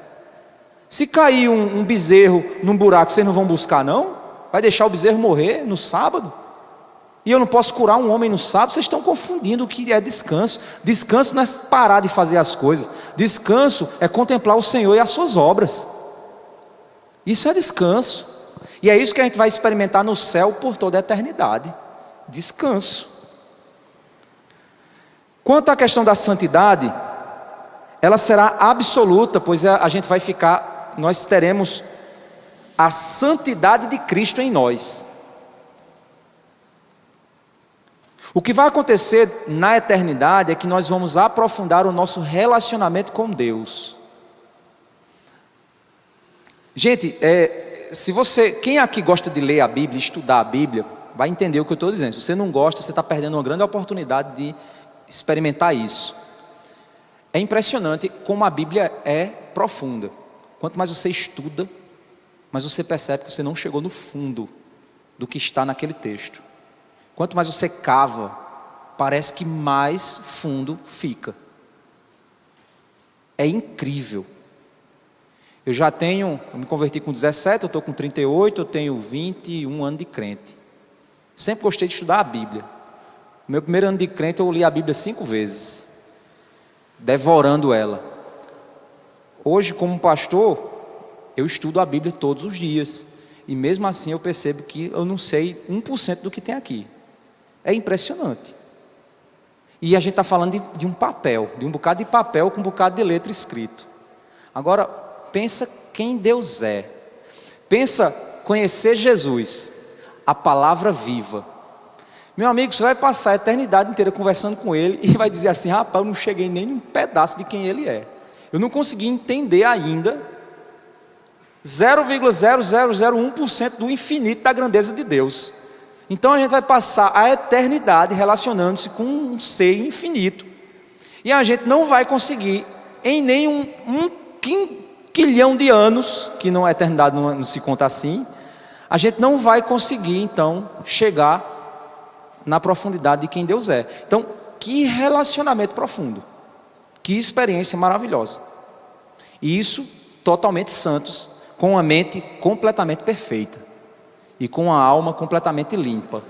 Se cair um bezerro num buraco, vocês não vão buscar não? Vai deixar o bezerro morrer no sábado? E eu não posso curar um homem no sábado? Vocês estão confundindo o que é descanso. Descanso não é parar de fazer as coisas. Descanso é contemplar o Senhor e as suas obras. Isso é descanso. E é isso que a gente vai experimentar no céu por toda a eternidade. Descanso. Quanto à questão da santidade, ela será absoluta, pois a gente vai ficar, nós teremos a santidade de Cristo em nós. O que vai acontecer na eternidade é que nós vamos aprofundar o nosso relacionamento com Deus. Gente, quem aqui gosta de ler a Bíblia, estudar a Bíblia, vai entender o que eu estou dizendo. Se você não gosta, você está perdendo uma grande oportunidade de experimentar isso. É impressionante como a Bíblia é profunda. Quanto mais você estuda, mais você percebe que você não chegou no fundo do que está naquele texto. Quanto mais você cava, parece que mais fundo fica. É incrível. Eu me converti com 17, eu estou com 38, eu tenho 21 anos de crente. Sempre gostei de estudar a Bíblia. No meu primeiro ano de crente eu li a Bíblia 5 vezes, devorando ela. Hoje, como pastor, eu estudo a Bíblia todos os dias. E mesmo assim eu percebo que eu não sei 1% do que tem aqui. É impressionante. E a gente está falando de um papel, de um bocado de papel com um bocado de letra escrito. Agora, pensa quem Deus é. Pensa conhecer Jesus, a palavra viva. Meu amigo, você vai passar a eternidade inteira conversando com Ele e vai dizer assim: rapaz, eu não cheguei nem num pedaço de quem Ele é. Eu não consegui entender ainda 0,0001% do infinito da grandeza de Deus. Então a gente vai passar a eternidade relacionando-se com um ser infinito. E a gente não vai conseguir, em nenhum quinquilhão de anos, que não a eternidade não se conta assim, a gente não vai conseguir então chegar na profundidade de quem Deus é. Então, que relacionamento profundo, que experiência maravilhosa. E isso totalmente santos, com uma mente completamente perfeita e com a alma completamente limpa.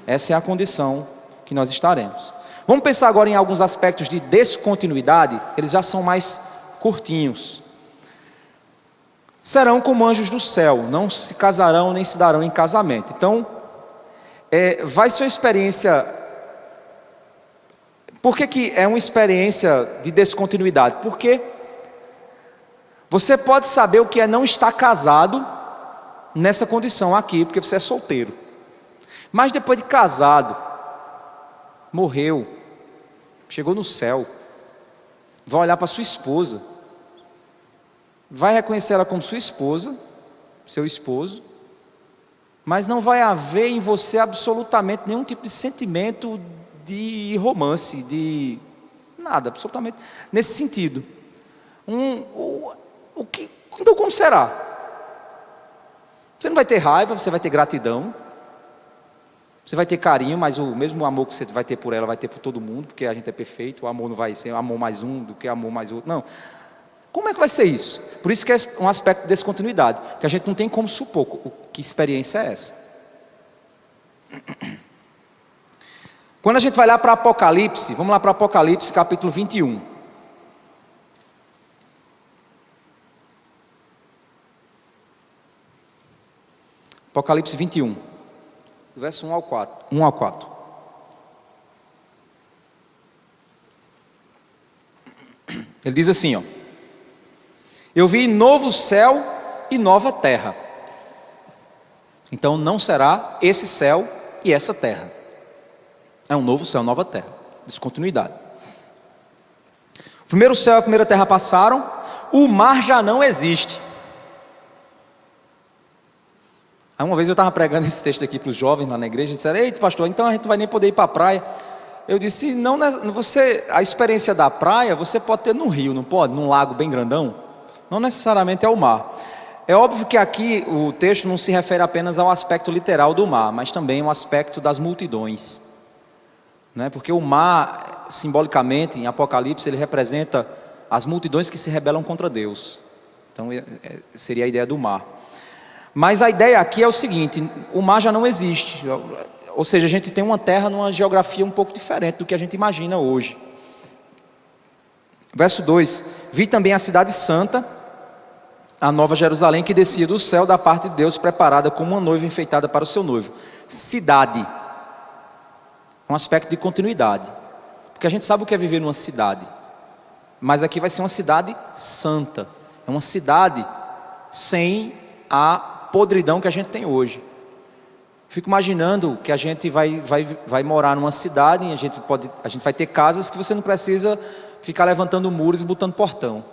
Essa é a condição que nós estaremos. Vamos pensar agora em alguns aspectos de descontinuidade. Eles já são mais curtinhos. Serão como anjos do céu, não se casarão nem se darão em casamento. Então, vai ser uma experiência. Por que é uma experiência de descontinuidade? Porque você pode saber o que é não estar casado nessa condição aqui, porque você é solteiro. Mas depois de casado, morreu, chegou no céu, vai olhar para sua esposa, vai reconhecer ela como sua esposa, seu esposo, mas não vai haver em você absolutamente nenhum tipo de sentimento de romance, de nada, absolutamente, nesse sentido. Então como será? Você não vai ter raiva, você vai ter gratidão, você vai ter carinho, mas o mesmo amor que você vai ter por ela, vai ter por todo mundo, porque a gente é perfeito, o amor não vai ser amor mais um do que amor mais outro, não. Como é que vai ser isso? Por isso que é um aspecto de descontinuidade, que a gente não tem como supor que experiência é essa. Quando a gente vai lá para Apocalipse, vamos lá para Apocalipse capítulo 21. Apocalipse 21, verso 1 ao 4. Ele diz assim, ó: eu vi novo céu e nova terra. Então não será esse céu e essa terra. É um novo céu, nova terra. Descontinuidade. O primeiro céu e a primeira terra passaram, o mar já não existe. Aí uma vez eu estava pregando esse texto aqui para os jovens lá na igreja, e disseram: eita pastor, então a gente não vai nem poder ir para a praia. Eu disse: não, a experiência da praia você pode ter no rio, não pode? Num lago bem grandão? Não necessariamente é o mar. É óbvio que aqui o texto não se refere apenas ao aspecto literal do mar, mas também ao aspecto das multidões, né? Porque o mar, simbolicamente, em Apocalipse, ele representa as multidões que se rebelam contra Deus. Então seria a ideia do mar. Mas a ideia aqui é o seguinte: o mar já não existe, ou seja, a gente tem uma terra numa geografia um pouco diferente do que a gente imagina hoje. Verso 2: vi também a cidade santa, a nova Jerusalém, que descia do céu da parte de Deus, preparada como uma noiva enfeitada para o seu noivo. Cidade, um aspecto de continuidade, porque a gente sabe o que é viver numa cidade, mas aqui vai ser uma cidade santa, é uma cidade sem a podridão que a gente tem hoje. Fico imaginando que a gente vai morar numa cidade, e a gente vai ter casas que você não precisa ficar levantando muros e botando portão,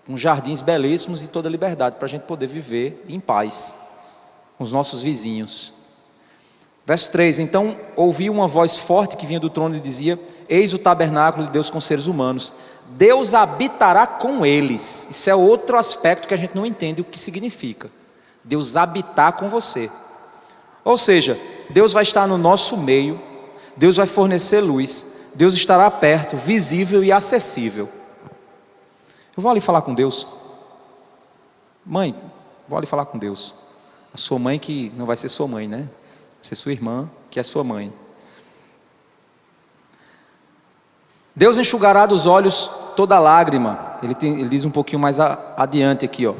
com jardins belíssimos e toda a liberdade para a gente poder viver em paz com os nossos vizinhos. Verso 3: então ouvi uma voz forte que vinha do trono e dizia: eis o tabernáculo de Deus com seres humanos, Deus habitará com eles. Isso é outro aspecto que a gente não entende o que significa, Deus habitar com você. Ou seja, Deus vai estar no nosso meio, Deus vai fornecer luz, Deus estará perto, visível e acessível. Eu vou ali falar com Deus. Mãe, vou ali falar com Deus. A sua mãe, que não vai ser sua mãe, né? Vai ser sua irmã, que é sua mãe. Deus enxugará dos olhos toda lágrima. Ele diz um pouquinho mais adiante aqui, ó.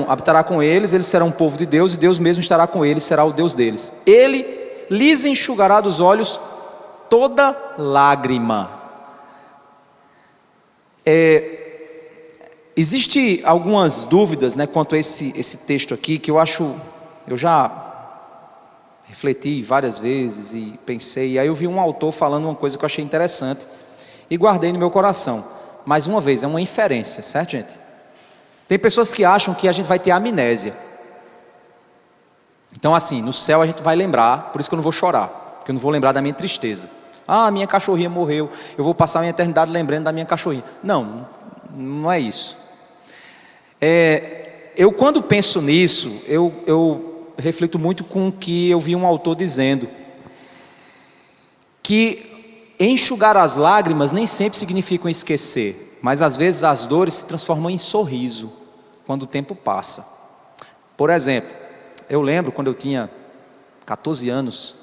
Habitará com eles, eles serão um povo de Deus, e Deus mesmo estará com eles, será o Deus deles. Ele lhes enxugará dos olhos toda lágrima. Existe algumas dúvidas, né, quanto a esse texto aqui, que eu já refleti várias vezes e pensei, e aí eu vi um autor falando uma coisa que eu achei interessante e guardei no meu coração. Mais uma vez, é uma inferência, certo, gente? Tem pessoas que acham que a gente vai ter amnésia. Então assim, no céu a gente vai lembrar, por isso que eu não vou chorar, porque eu não vou lembrar da minha tristeza. Ah, minha cachorrinha morreu, eu vou passar a minha eternidade lembrando da minha cachorrinha. Não, não é isso. Eu quando penso nisso, eu reflito muito com o que eu vi um autor dizendo, que enxugar as lágrimas nem sempre significa esquecer, mas às vezes as dores se transformam em sorriso, quando o tempo passa. Por exemplo, eu lembro quando eu tinha 14 anos,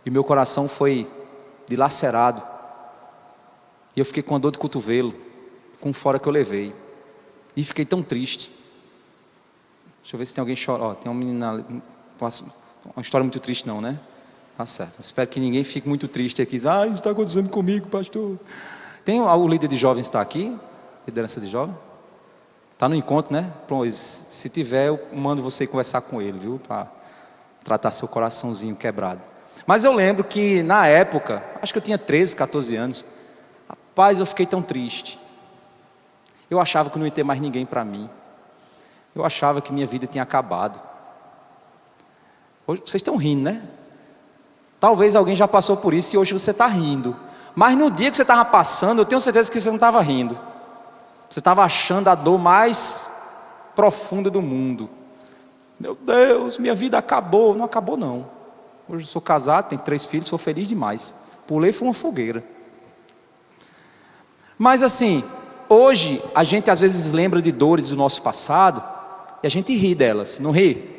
e meu coração foi dilacerado, e eu fiquei com uma dor de cotovelo, com fora que eu levei, e fiquei tão triste. Deixa eu ver se tem alguém chorando. Tem uma menina ali, uma história muito triste não, né? Tá certo, espero que ninguém fique muito triste aqui, isso está acontecendo comigo, pastor. Tem o líder de jovens está aqui? Liderança de jovens? Está no encontro, né? Pois, se tiver, eu mando você conversar com ele, viu? Para tratar seu coraçãozinho quebrado. Mas eu lembro que na época, acho que eu tinha 13, 14 anos. Rapaz, eu fiquei tão triste. Eu achava que não ia ter mais ninguém para mim. Eu achava que minha vida tinha acabado. Hoje, vocês estão rindo, né? Talvez alguém já passou por isso e hoje você está rindo. Mas no dia que você estava passando, eu tenho certeza que você não estava rindo. Você estava achando a dor mais profunda do mundo. Meu Deus, minha vida acabou. Não acabou não. Hoje eu sou casado, tenho 3 filhos, sou feliz demais. Pulei foi uma fogueira. Mas assim, hoje a gente às vezes lembra de dores do nosso passado e a gente ri delas, não ri?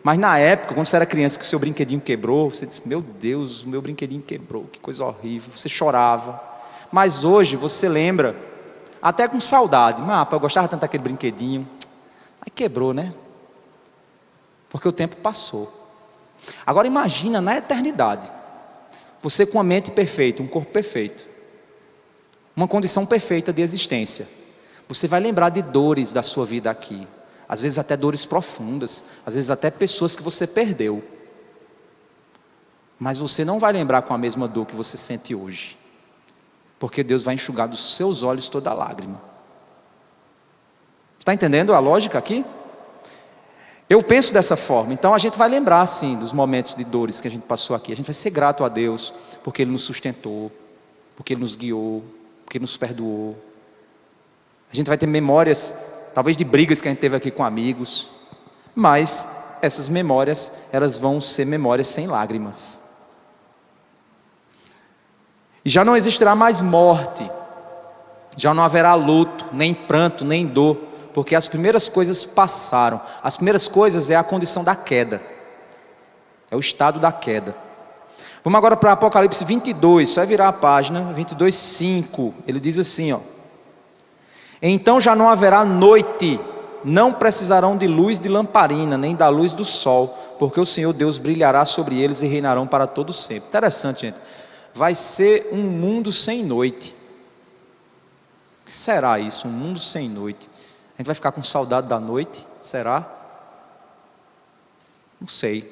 Mas na época, quando você era criança, que o seu brinquedinho quebrou, você disse, meu Deus, o meu brinquedinho quebrou, que coisa horrível. Você chorava. Mas hoje você lembra até com saudade. Eu gostava tanto daquele brinquedinho. Aí quebrou, né? Porque o tempo passou. Agora imagina na eternidade, você com a mente perfeita, um corpo perfeito, uma condição perfeita de existência. Você vai lembrar de dores da sua vida aqui. Às vezes até dores profundas. Às vezes até pessoas que você perdeu. Mas você não vai lembrar com a mesma dor que você sente hoje. Porque Deus vai enxugar dos seus olhos toda lágrima. Está entendendo a lógica aqui? Eu penso dessa forma. Então a gente vai lembrar sim dos momentos de dores que a gente passou aqui. A gente vai ser grato a Deus porque Ele nos sustentou, porque Ele nos guiou, porque Ele nos perdoou. A gente vai ter memórias, talvez de brigas que a gente teve aqui com amigos. Mas essas memórias, elas vão ser memórias sem lágrimas. E já não existirá mais morte, já não haverá luto, nem pranto, nem dor, porque as primeiras coisas passaram. As primeiras coisas é a condição da queda, é o estado da queda. Vamos agora para Apocalipse 22, só virar a página, 22, 5, ele diz assim, ó: então já não haverá noite, não precisarão de luz de lamparina, nem da luz do sol, porque o Senhor Deus brilhará sobre eles e reinarão para todo sempre. Interessante, gente. Vai ser um mundo sem noite. O que será isso? Um mundo sem noite. A gente vai ficar com saudade da noite? Será? Não sei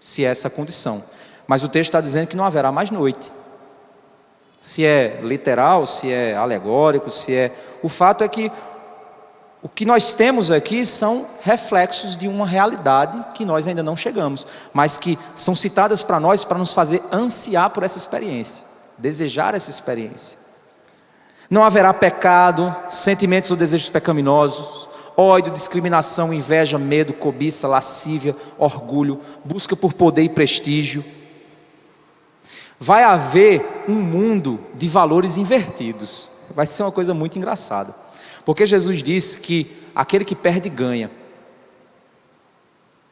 se é essa a condição. Mas o texto está dizendo que não haverá mais noite. Se é literal, se é alegórico, se é... O fato é que o que nós temos aqui são reflexos de uma realidade que nós ainda não chegamos, mas que são citadas para nós para nos fazer ansiar por essa experiência, desejar essa experiência. Não haverá pecado, sentimentos ou desejos pecaminosos, ódio, discriminação, inveja, medo, cobiça, lascívia, orgulho, busca por poder e prestígio. Vai haver um mundo de valores invertidos. Vai ser uma coisa muito engraçada. Porque Jesus disse que aquele que perde ganha.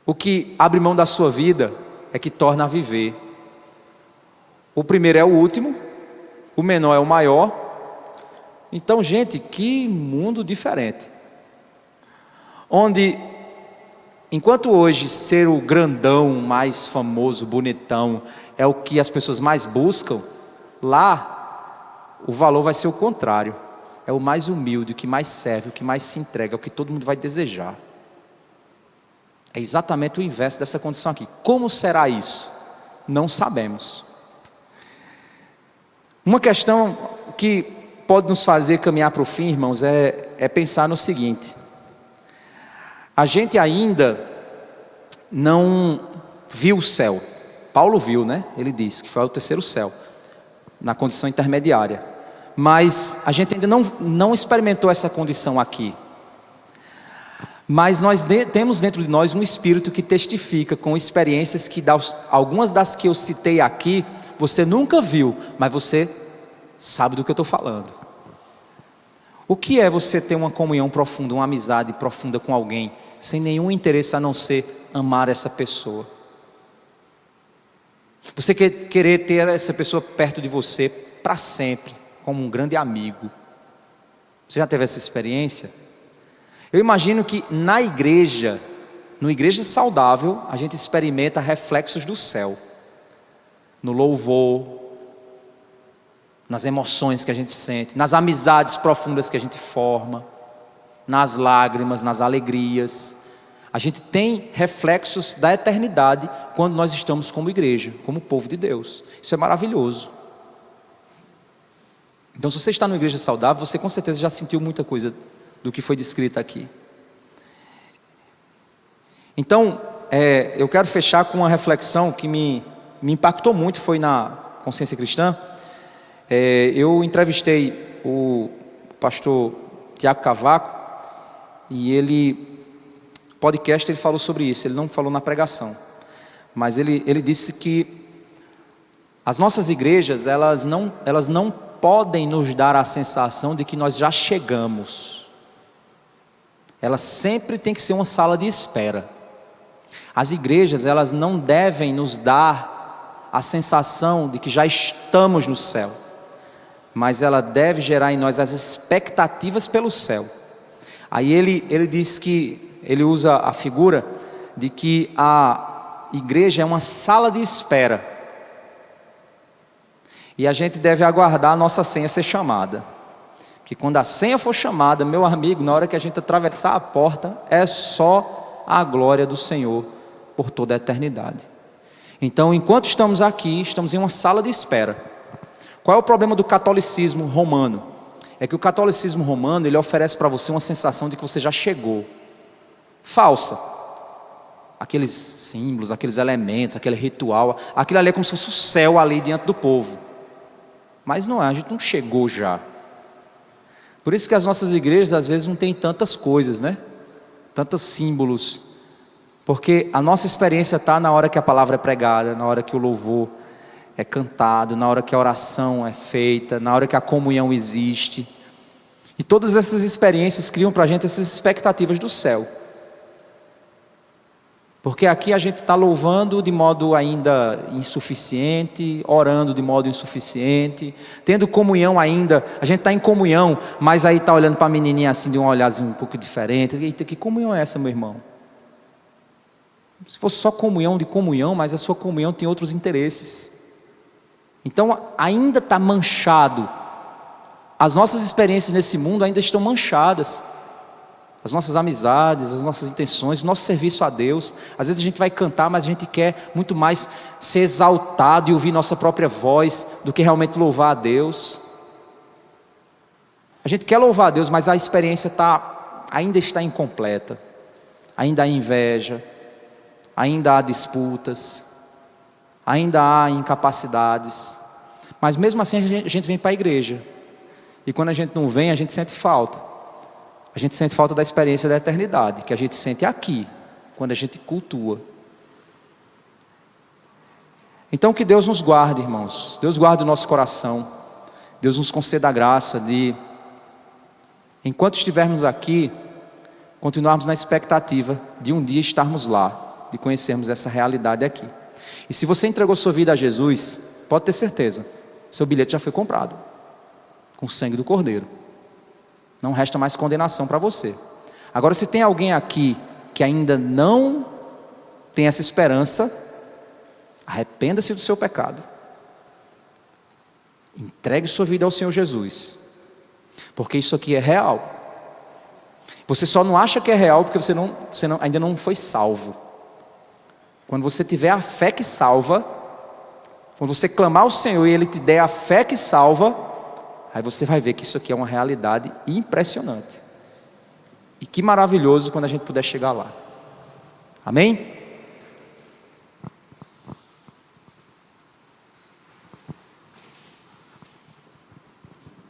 O que abre mão da sua vida é que torna a viver. O primeiro é o último, o menor é o maior. Então, gente, que mundo diferente. Onde, enquanto hoje ser o grandão, mais famoso, bonitão, é o que as pessoas mais buscam, Lá, o valor vai ser o contrário. É o mais humilde, o que mais serve, o que mais se entrega, o que todo mundo vai desejar. É exatamente o inverso dessa condição aqui. Como será isso? Não sabemos. Uma questão que pode nos fazer caminhar para o fim, irmãos, é pensar no seguinte: a gente ainda não viu o céu. Paulo viu, né? Ele disse que foi o terceiro céu, na condição intermediária. Mas a gente ainda não experimentou essa condição aqui. Mas nós temos dentro de nós um espírito que testifica com experiências que algumas das que eu citei aqui, você nunca viu, mas você sabe do que eu estou falando. O que é você ter uma comunhão profunda, uma amizade profunda com alguém, sem nenhum interesse a não ser amar essa pessoa? Você querer ter essa pessoa perto de você para sempre, como um grande amigo. Você já teve essa experiência? Eu imagino que na igreja saudável, a gente experimenta reflexos do céu. No louvor, nas emoções que a gente sente, nas amizades profundas que a gente forma, nas lágrimas, nas alegrias. A gente tem reflexos da eternidade quando nós estamos como igreja, como povo de Deus. Isso é maravilhoso. Então, se você está numa igreja saudável, você com certeza já sentiu muita coisa do que foi descrito aqui. Então, eu quero fechar com uma reflexão que me impactou muito, foi na Consciência Cristã. Eu entrevistei o pastor Tiago Cavaco, e ele falou sobre isso. Ele não falou na pregação, mas ele disse que as nossas igrejas, elas não podem nos dar a sensação de que nós já chegamos. Ela sempre tem que ser uma sala de espera. As igrejas, elas não devem nos dar a sensação de que já estamos no céu, mas ela deve gerar em nós as expectativas pelo céu. Aí ele diz que, ele usa a figura de que a igreja é uma sala de espera, e a gente deve aguardar a nossa senha ser chamada. Que quando a senha for chamada, meu amigo, na hora que a gente atravessar a porta, é só a glória do Senhor por toda a eternidade. Então, enquanto estamos aqui, estamos em uma sala de espera. Qual é o problema do catolicismo romano? É que o catolicismo romano, ele oferece para você uma sensação de que você já chegou. Falsa. Aqueles símbolos, aqueles elementos, aquele ritual, aquilo ali é como se fosse o céu ali diante do povo. Mas não é, a gente não chegou já. Por isso que as nossas igrejas às vezes não tem tantas coisas, né? Tantos símbolos. Porque a nossa experiência está na hora que a palavra é pregada, na hora que o louvor é cantado, na hora que a oração é feita, na hora que a comunhão existe. E todas essas experiências criam para a gente essas expectativas do céu. Porque aqui a gente está louvando de modo ainda insuficiente, orando de modo insuficiente, tendo comunhão ainda, a gente está em comunhão, mas aí está olhando para a menininha assim de um olharzinho um pouco diferente. Eita, que comunhão é essa, meu irmão? Se fosse só comunhão de comunhão, mas a sua comunhão tem outros interesses. Então ainda está manchado. As nossas experiências nesse mundo ainda estão manchadas. As nossas amizades, as nossas intenções, o nosso serviço a Deus. Às vezes a gente vai cantar, mas a gente quer muito mais ser exaltado e ouvir nossa própria voz do que realmente louvar a Deus. A gente quer louvar a Deus, mas a experiência ainda está incompleta. Ainda há inveja, ainda há disputas, ainda há incapacidades. Mas mesmo assim a gente vem para a igreja. E quando a gente não vem, a gente sente falta. A gente sente falta da experiência da eternidade, que a gente sente aqui, quando a gente cultua. Então que Deus nos guarde, irmãos. Deus guarde o nosso coração. Deus nos conceda a graça de, enquanto estivermos aqui, continuarmos na expectativa de um dia estarmos lá, de conhecermos essa realidade aqui. E se você entregou sua vida a Jesus, pode ter certeza, seu bilhete já foi comprado, com o sangue do Cordeiro. Não resta mais condenação para você. Agora, se tem alguém aqui que ainda não tem essa esperança, arrependa-se do seu pecado. Entregue sua vida ao Senhor Jesus, porque isso aqui é real. Você só não acha que é real porque você ainda não foi salvo. Quando você tiver a fé que salva, quando você clamar ao Senhor e Ele te der a fé que salva, aí você vai ver que isso aqui é uma realidade impressionante. E que maravilhoso quando a gente puder chegar lá. Amém?